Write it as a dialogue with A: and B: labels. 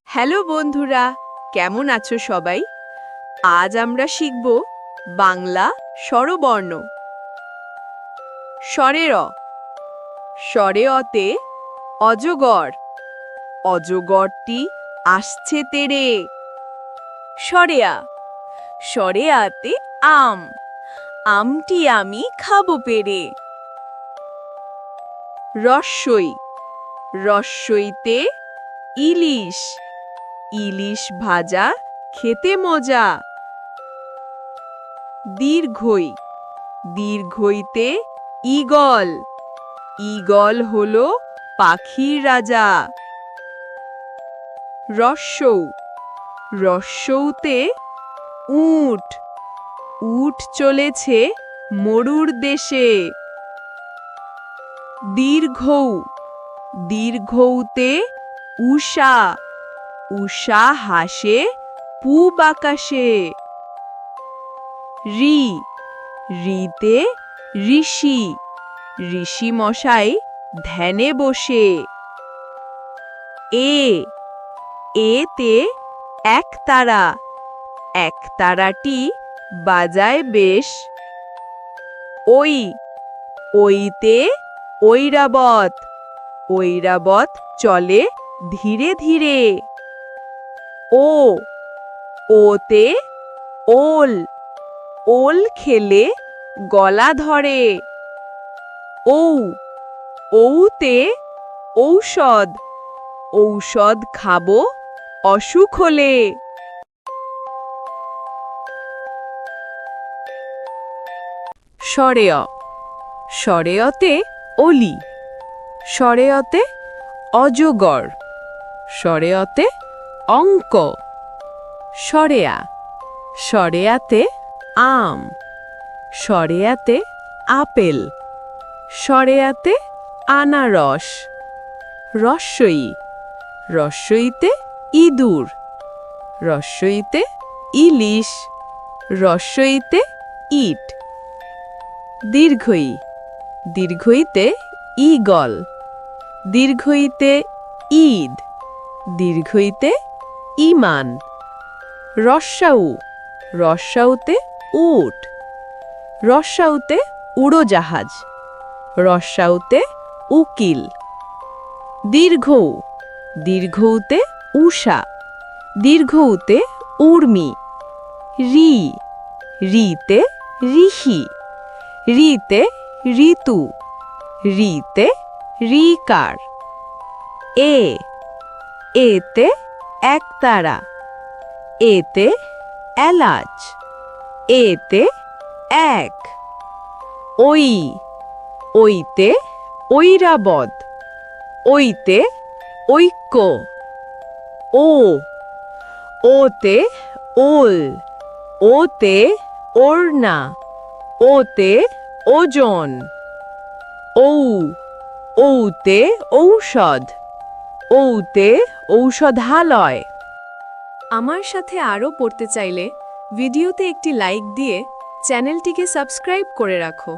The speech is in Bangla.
A: হ্যালো বন্ধুরা, কেমন আছো সবাই? আজ আমরা শিখব বাংলা স্বরবর্ণ। স্বরে র, স্বরে অতে অজগর, অজগরটি আসছে তেড়ে। স্বরে আ, স্বরে আতে আম, আমটি আমি খাবো পেড়ে। রস্যই, রস্যইতে ইলিশ, ইলিশ ভাজা খেতে মজা। দীর্ঘই, দীর্ঘইতে ঈগল, ঈগল হলো পাখির রাজা। রস্যৌ, রস্যৌতে উট, উট চলেছে মরুর দেশে। দীর্ঘৌ, দীর্ঘৌতে উষা, উষা হাসে পূব আকাশে। ঋ, ঋতে ঋষি, ঋষি মশাই ধ্যানে বসে। এ, এতে একতারা, একতারাটি বাজায় বেশ। ওই, ওইতে ঐরাবত, ঐরাবত চলে ধীরে ধীরে। ও, ওতে ওল, ওল খেলে গলা ধরে। ঔ, ঔতে ঔষধ, ঔষধ খাবো অসুখ হলে। স্বরে অ, স্বরে অতে অলি, স্বরে অতে অজগর, স্বরে অতে অঙ্ক। স্বরে আ, স্বরে আতে আম, স্বরে আতে আপেল, স্বরে আতে আনারস। রস্যই, রস্যইতে ইঁদুর, রস্যইতে ইলিশ, রস্যইতে ইট। দীর্ঘই, দীর্ঘইতে ঈগল, দীর্ঘইতে ঈদ, দীর্ঘইতে ঈমান। রস্যাউ, রস্যাউতে উট, রস্যাউতে উড়োজাহাজ, রস্যাউতে উকিল। দীর্ঘৌ, দীর্ঘৌতে উষা, দীর্ঘৌতে উর্মি। ঋ, ঋতে ঋষি, ঋতে ঋতু, ঋতে ঋকার। এ, এতে একতারা, এতে এলাচ, এতে এক। ওই, ওইতে ঐরাবত, ওইতে ঐক্য। ও, ওতে ওল, ওতে ওড়না, ওতে ওজন। ঔ, ঔতে ঔষধ, ঔতে ঔষধালয়। আমার সাথে আরও পড়তে চাইলে ভিডিওতে একটি লাইক দিয়ে চ্যানেলটিকে সাবস্ক্রাইব করে রাখো।